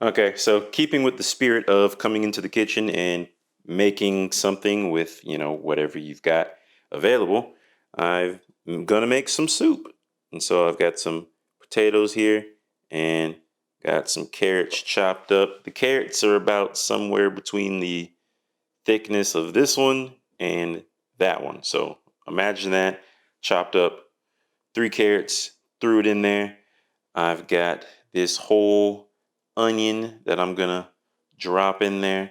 Okay, so keeping with the spirit of coming into the kitchen and making something with, whatever you've got available, I'm gonna make some soup. And so I've got some potatoes here and got some carrots chopped up. The carrots are about somewhere between the thickness of this one and that one. So imagine that, chopped up 3 carrots, threw it in there. I've got this whole onion that I'm gonna drop in there.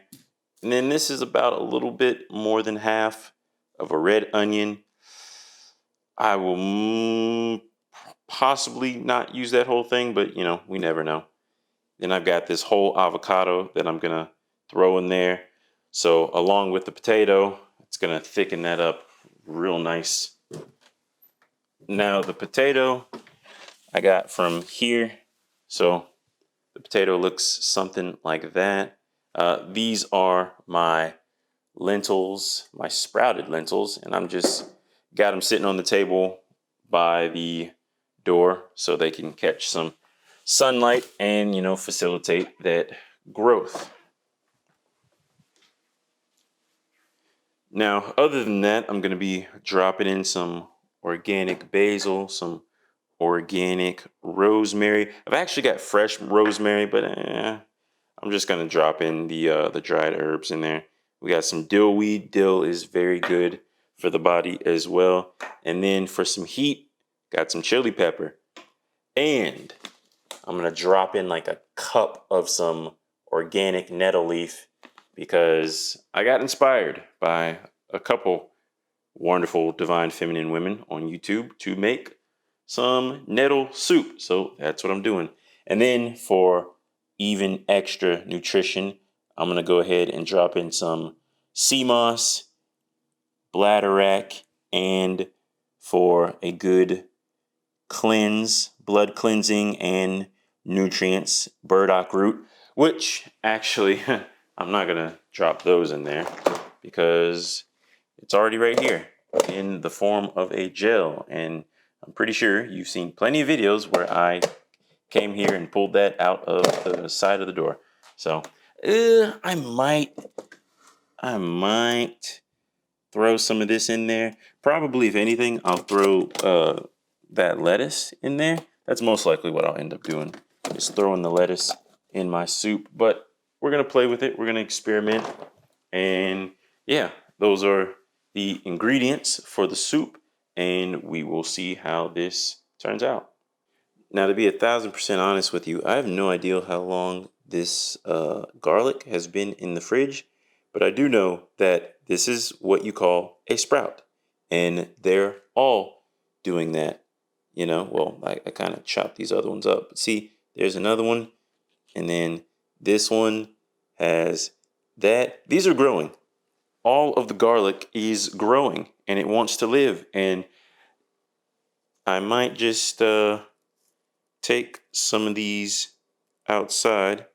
And then this is about a little bit more than half of a red onion. I will possibly not use that whole thing, but we never know. Then I've got this whole avocado that I'm gonna throw in there. So along with the potato, it's gonna thicken that up real nice. Now the potato I got from here. So the potato looks something like that. These are my lentils, my sprouted lentils, and I'm just got them sitting on the table by the door so they can catch some sunlight and, facilitate that growth. Now, other than that, I'm going to be dropping in some organic basil, some organic rosemary. I've actually got fresh rosemary, but I'm just gonna drop in the dried herbs in there. We got some dill weed. Dill is very good for the body as well. And then for some heat, got some chili pepper. And I'm gonna drop in like a cup of some organic nettle leaf because I got inspired by a couple wonderful divine feminine women on YouTube to make some nettle soup. So that's what I'm doing. And then for even extra nutrition, I'm going to go ahead and drop in some sea moss, bladderwrack, and for a good cleanse, blood cleansing and nutrients, burdock root, which actually I'm not going to drop those in there because it's already right here in the form of a gel. And I'm pretty sure you've seen plenty of videos where I came here and pulled that out of the side of the door. So I might throw some of this in there. Probably, if anything, I'll throw that lettuce in there. That's most likely what I'll end up doing, is throwing the lettuce in my soup. But we're gonna play with it. We're gonna experiment. And yeah, those are the ingredients for the soup, and we will see how this turns out. Now, to be 1,000% honest with you, I have no idea how long this garlic has been in the fridge, but I do know that this is what you call a sprout, and they're all doing that. Well, I kind of chopped these other ones up, but see, there's another one, and then this one has that. These are growing. All of the garlic is growing, and it wants to live, and I might just take some of these outside.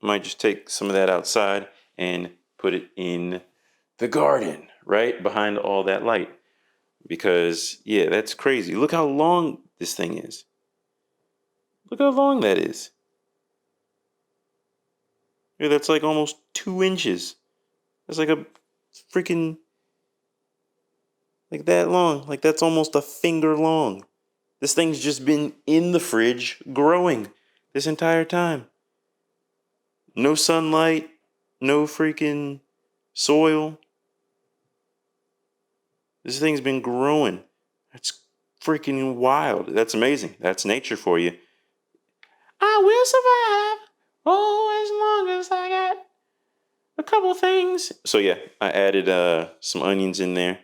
Might just take some of that outside and put it in the garden, right behind all that light. Because, yeah, that's crazy. Look how long this thing is. Look how long that is. Yeah, that's like almost 2 inches. That's like a freaking, like that long. Like that's almost a finger long. This thing's just been in the fridge growing this entire time. No sunlight, no freaking soil. This thing's been growing. That's freaking wild. That's amazing. That's nature for you. I will survive. Oh, as long as I got a couple things. So yeah, I added some onions in there.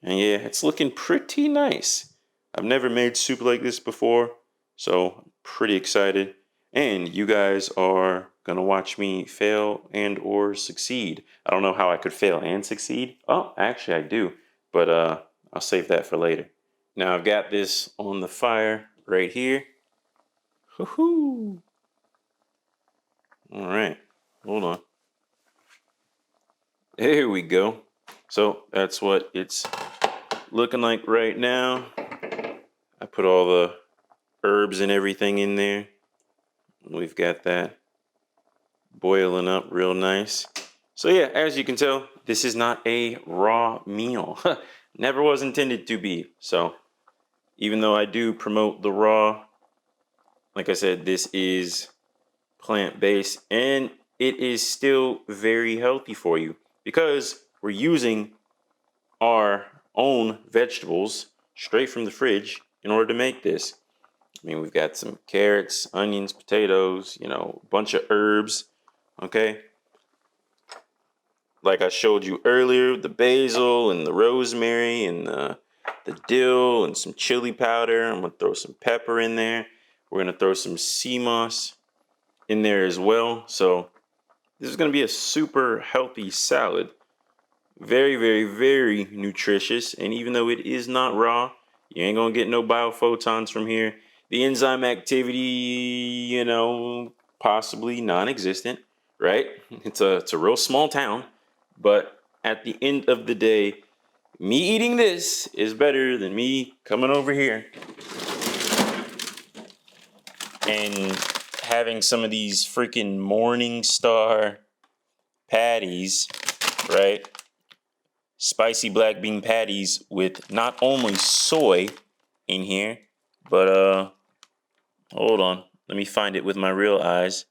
And yeah, it's looking pretty nice. I've never made soup like this before, so I'm pretty excited. And you guys are gonna watch me fail and or succeed. I don't know how I could fail and succeed. Oh, actually I do, but I'll save that for later. Now I've got this on the fire right here. Woohoo! All right, hold on. Here we go. So that's what it's looking like right now. I put all the herbs and everything in there. We've got that boiling up real nice. So yeah, as you can tell, this is not a raw meal. Never was intended to be. So even though I do promote the raw, like I said, this is plant-based and it is still very healthy for you because we're using our own vegetables straight from the fridge in order to make this. I mean, we've got some carrots, onions, potatoes, you know, a bunch of herbs, okay? Like I showed you earlier, the basil and the rosemary and the dill and some chili powder. I'm gonna throw some pepper in there. We're gonna throw some sea moss in there as well. So this is gonna be a super healthy salad. Very, very, very nutritious. And even though it is not raw, you ain't gonna get no biophotons from here. The enzyme activity, you know, possibly non-existent, right? It's a real small town. But at the end of the day, me eating this is better than me coming over here and having some of these freaking Morningstar patties, right? Spicy black bean patties with not only soy in here, but hold on, let me find it with my real eyes.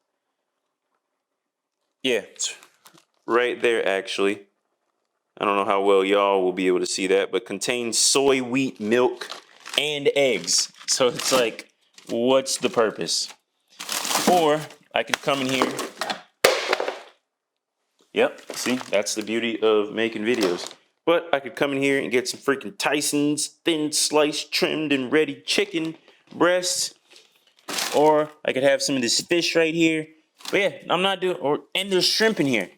Yeah, it's right there actually. I don't know how well y'all will be able to see that, but contains soy, wheat, milk, and eggs. So it's like, what's the purpose? Or I could come in here. Yep, see, that's the beauty of making videos. But I could come in here and get some freaking Tyson's thin sliced, trimmed, and ready chicken breasts. Or I could have some of this fish right here. But yeah, I'm not doing, and there's shrimp in here.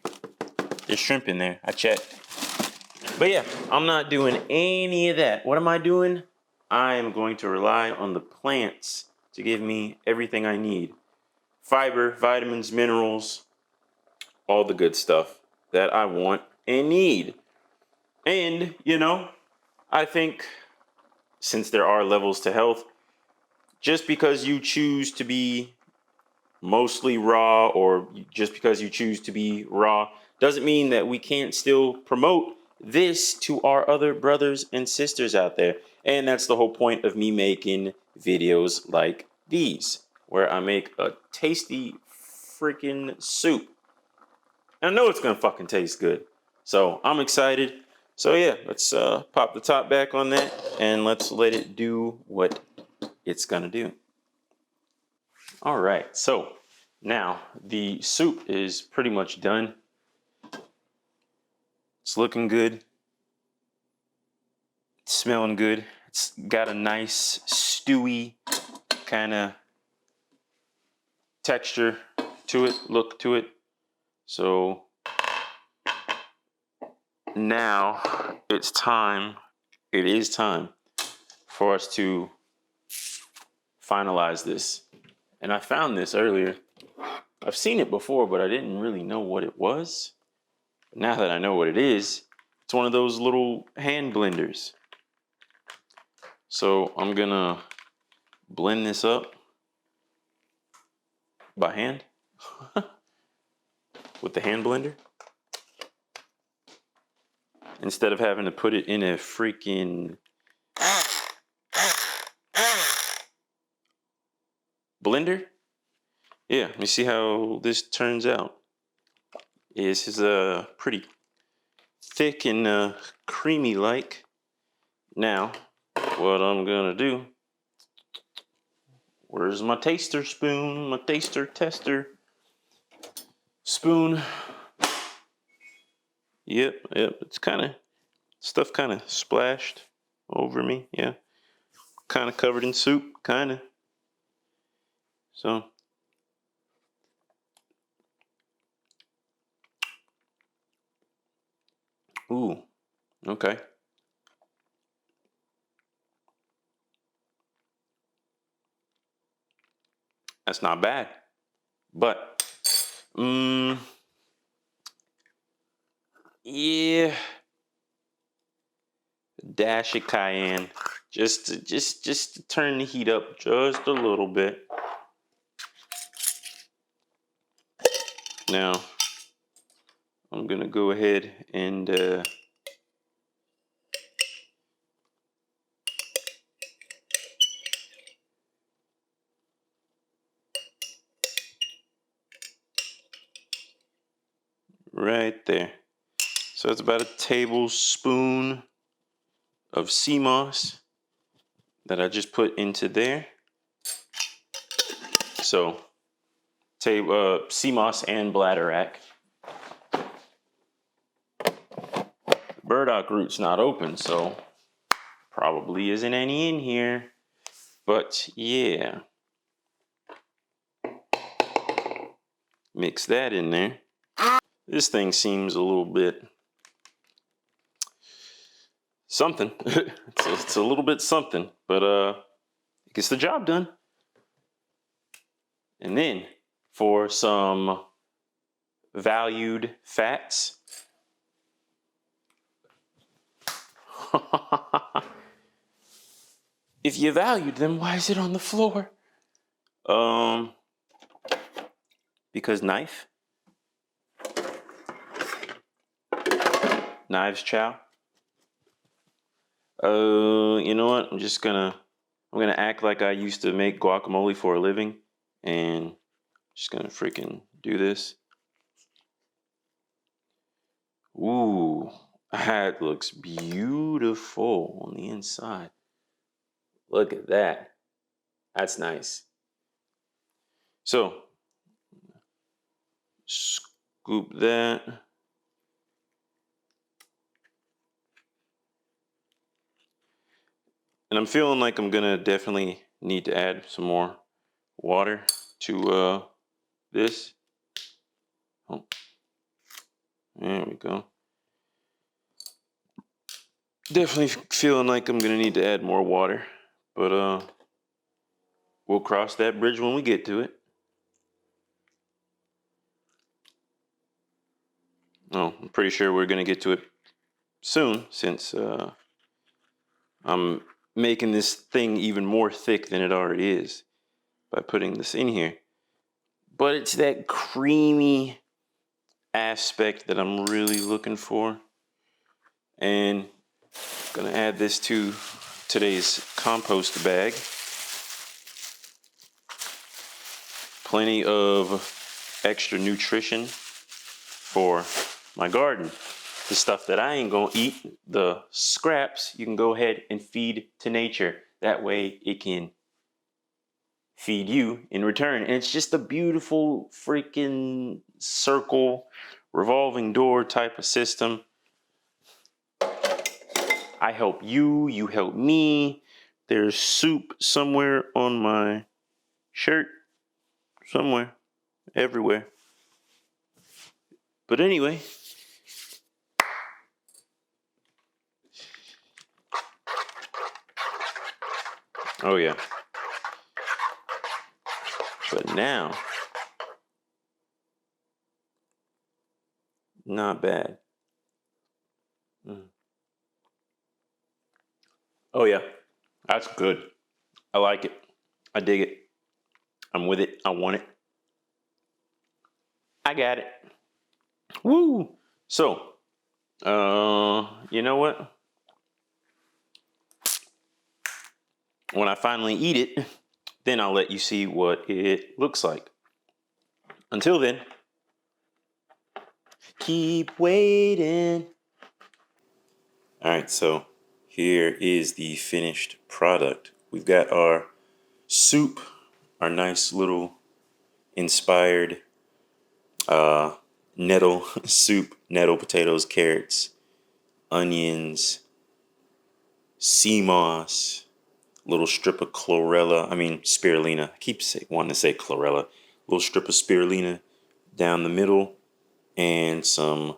There's shrimp in there, I checked. But yeah, I'm not doing any of that. What am I doing? I am going to rely on the plants to give me everything I need. Fiber, vitamins, minerals, all the good stuff that I want and need. And, you know, I think since there are levels to health, just because you choose to be mostly raw or just because you choose to be raw doesn't mean that we can't still promote this to our other brothers and sisters out there. And that's the whole point of me making videos like these, where I make a tasty freaking soup. I know it's gonna fucking taste good. So I'm excited. So yeah, let's pop the top back on that and let's let it do what it's gonna do. All right, so now the soup is pretty much done. It's looking good. It's smelling good. It's got a nice stewy kind of texture to it, look to it. So now it is time for us to finalize this. And I found this earlier. I've seen it before, but I didn't really know what it was. Now that I know what it is, it's one of those little hand blenders. So I'm gonna blend this up by hand with the hand blender instead of having to put it in a freaking blender. Yeah, let me see how this turns out. This is pretty thick and creamy like. Now, what I'm gonna do, where's my taster spoon, my taster tester spoon? Yep, it's stuff kind of splashed over me, yeah. Kind of covered in soup, kind of. So, ooh, okay. That's not bad, but, yeah, dash of cayenne, just to turn the heat up just a little bit. Now, I'm going to go ahead and right there. So it's about a tablespoon of sea moss that I just put into there. So sea moss and bladderwrack. Burdock root's not open, so probably isn't any in here. But yeah, mix that in there. This thing seems a little bit something. it's a little bit something, but it gets the job done. And then for some valued fats. If you valued them, why is it on the floor? Because knives chow. You know what? I'm gonna act like I used to make guacamole for a living, and just gonna freaking do this. Ooh, that looks beautiful on the inside. Look at that. That's nice. So, scoop that. And I'm feeling like I'm gonna definitely need to add some more water to this. Oh, there we go. Definitely feeling like I'm gonna need to add more water, but we'll cross that bridge when we get to it. Oh, I'm pretty sure we're gonna get to it soon, since I'm making this thing even more thick than it already is by putting this in here. But it's that creamy aspect that I'm really looking for. And I'm gonna add this to today's compost bag. Plenty of extra nutrition for my garden. The stuff that I ain't gonna eat, the scraps, you can go ahead and feed to nature. That way it can feed you in return. And it's just a beautiful freaking circle, revolving door type of system. I help you, you help me. There's soup somewhere on my shirt. Somewhere. Everywhere. But anyway. Oh yeah. But now, not bad. Oh yeah, that's good. I like it. I dig it. I'm with it. I want it. I got it. Woo! So, you know what? When I finally eat it, then I'll let you see what it looks like. Until then, keep waiting. All right, so here is the finished product. We've got our soup, our nice little inspired nettle soup, nettle potatoes, carrots, onions, sea moss, little strip of spirulina. I keep wanting to say chlorella. Little strip of spirulina down the middle, and some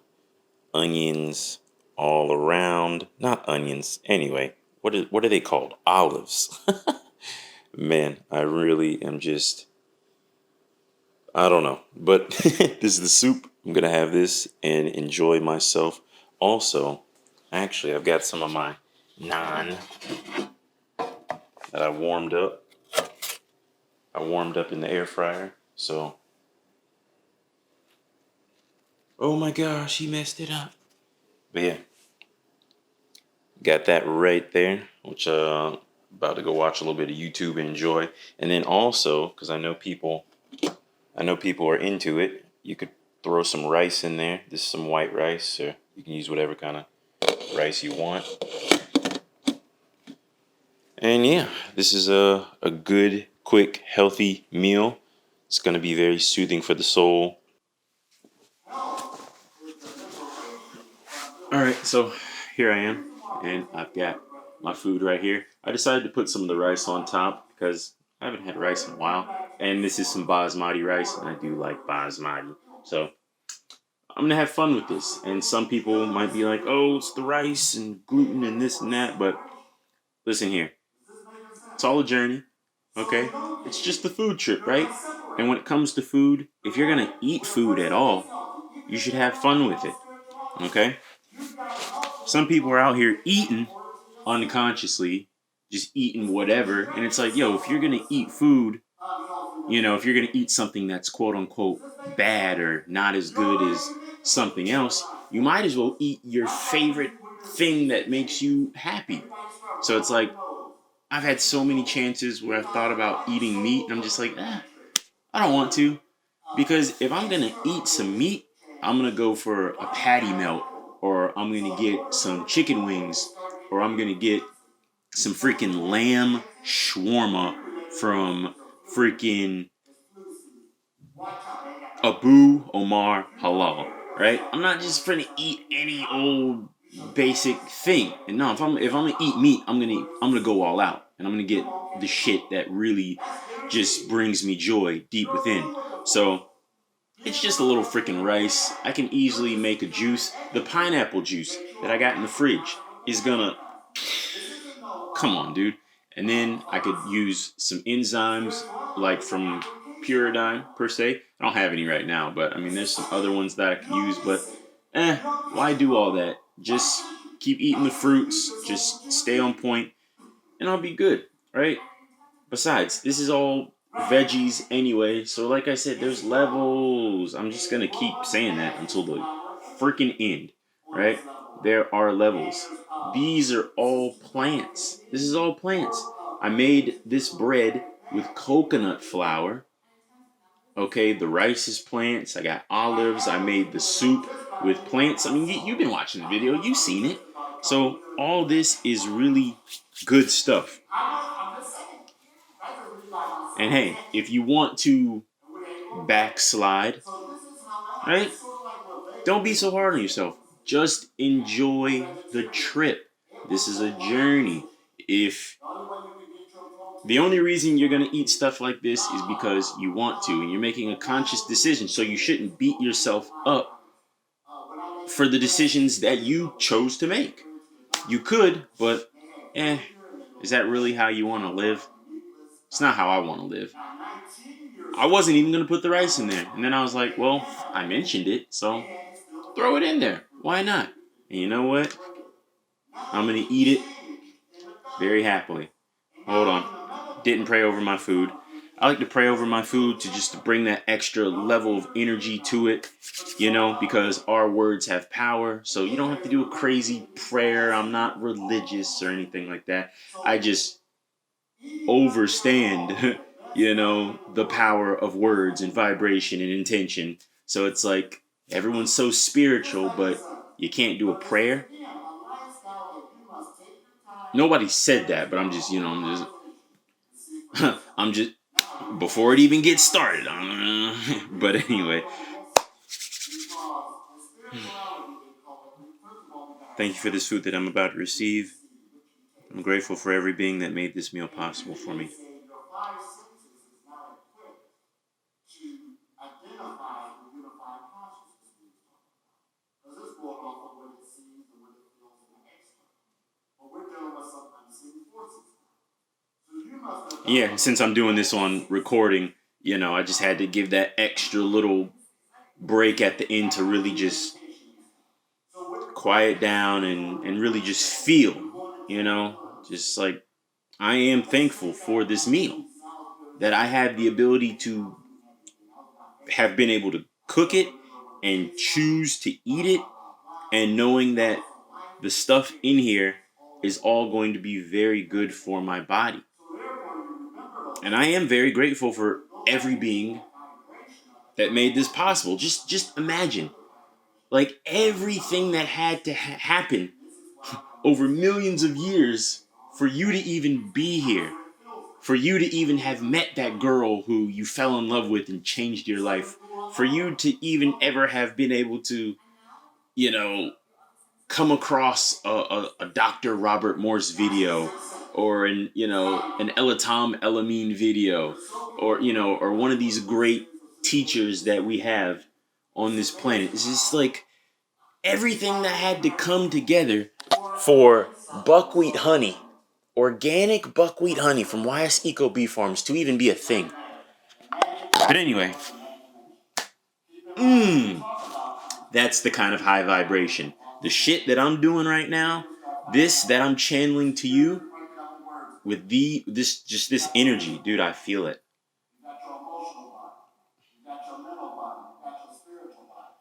onions all around. Not onions. Anyway, what are they called? Olives. Man, I really am just, I don't know. But this is the soup. I'm going to have this and enjoy myself. Also, actually, I've got some of my naan that I warmed up. I warmed up in the air fryer. So Oh my gosh, he messed it up. But yeah, got that right there, which about to go watch a little bit of YouTube and enjoy. And then also, because I know people are into it, you could throw some rice in there. This is some white rice, or you can use whatever kind of rice you want. And yeah, this is a good, quick, healthy meal. It's going to be very soothing for the soul. All right, so here I am, and I've got my food right here. I decided to put some of the rice on top because I haven't had rice in a while. And this is some basmati rice, and I do like basmati. So I'm gonna have fun with this. And some people might be like, oh, it's the rice and gluten and this and that. But listen here, it's all a journey, okay? It's just the food trip, right? And when it comes to food, if you're gonna eat food at all, you should have fun with it, okay? Some people are out here eating unconsciously, just eating whatever. And it's like, yo, if you're going to eat food, if you're going to eat something that's quote unquote bad or not as good as something else, you might as well eat your favorite thing that makes you happy. So it's like, I've had so many chances where I've thought about eating meat and I'm just like, I don't want to. Because if I'm going to eat some meat, I'm going to go for a patty melt, or I'm going to get some chicken wings, or I'm going to get some freaking lamb shawarma from freaking Abu Omar Halal, right? I'm not just gonna eat any old basic thing. And no, if I'm gonna eat meat, I'm gonna go all out, and I'm gonna get the shit that really just brings me joy deep within. So it's just a little freaking rice. I can easily make a juice. The pineapple juice that I got in the fridge is gonna come on, dude. And then I could use some enzymes like from Pyridine per se. I don't have any right now, but I mean, there's some other ones that I could use. But why do all that? Just keep eating the fruits. Just stay on point, and I'll be good, right? Besides, this is all veggies anyway. So, like I said, there's levels. I'm just gonna keep saying that until the freaking end, right? There are levels. These are all plants. This is all plants. I made this bread with coconut flour. Okay, the rice is plants. I got olives. I made the soup with plants. I mean, you've been watching the video. You've seen it. So all this is really good stuff. And hey, if you want to backslide, right? Don't be so hard on yourself. Just enjoy the trip. This is a journey. If the only reason you're going to eat stuff like this is because you want to, and you're making a conscious decision, so you shouldn't beat yourself up for the decisions that you chose to make. You could, but is that really how you want to live? It's not how I want to live. I wasn't even going to put the rice in there. And then I was like, well, I mentioned it, so throw it in there. Why not? And you know what? I'm going to eat it very happily. Hold on. Didn't pray over my food. I like to pray over my food to just bring that extra level of energy to it, because our words have power. So you don't have to do a crazy prayer. I'm not religious or anything like that. I just overstand, the power of words and vibration and intention. So it's like everyone's so spiritual, but you can't do a prayer. Nobody said that, but I'm just before it even gets started. But anyway, thank you for this food that I'm about to receive. I'm grateful for every being that made this meal possible for me. Yeah, since I'm doing this on recording, I just had to give that extra little break at the end to really just quiet down and really just feel, just like I am thankful for this meal, that I have the ability to have been able to cook it and choose to eat it, and knowing that the stuff in here is all going to be very good for my body. And I am very grateful for every being that made this possible. Just imagine, like, everything that had to happen over millions of years for you to even be here, for you to even have met that girl who you fell in love with and changed your life, for you to even ever have been able to, you know, come across a Dr. Robert Morse video, or an Elatom Elamine video, or one of these great teachers that we have on this planet. It's just like everything that had to come together for buckwheat honey, organic buckwheat honey from YS Eco Bee Farms to even be a thing. But anyway, that's the kind of high vibration. The shit that I'm doing right now, this that I'm channeling to you with this energy, dude, I feel it. You got your emotional body, you got your mental body, you got your spiritual body.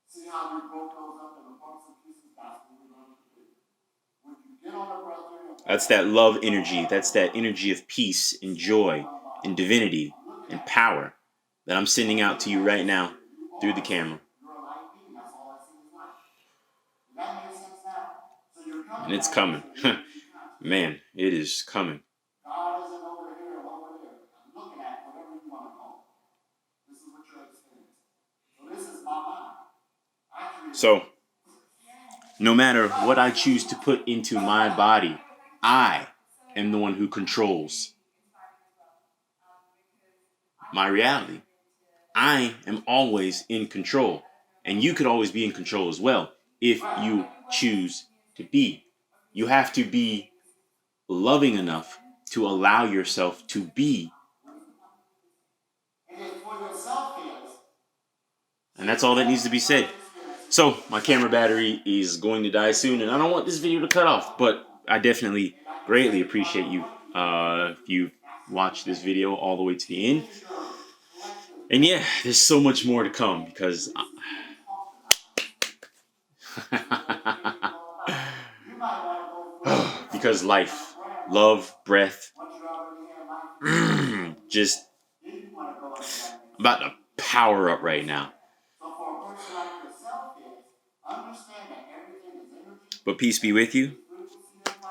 See how we broke those up in the parts and pieces? That's what we're going to do. When you get on the breath, that's that love energy. That's that energy of peace and joy and divinity and power that I'm sending out to you right now through the camera. And it's coming. Man, it is coming. God isn't over here or over there. I'm looking at whatever you want to call it. This is what you're experiencing. So this is my mind. So, no matter what I choose to put into my body, I am the one who controls my reality. I am always in control. And you could always be in control as well if you choose to be. You have to be loving enough to allow yourself to be. And that's all that needs to be said. So, my camera battery is going to die soon, and I don't want this video to cut off, but I definitely greatly appreciate you if you watched this video all the way to the end. And yeah, there's so much more to come because because life, love, breath, just about to power up right now. But peace be with you,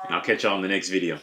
and I'll catch y'all in the next video.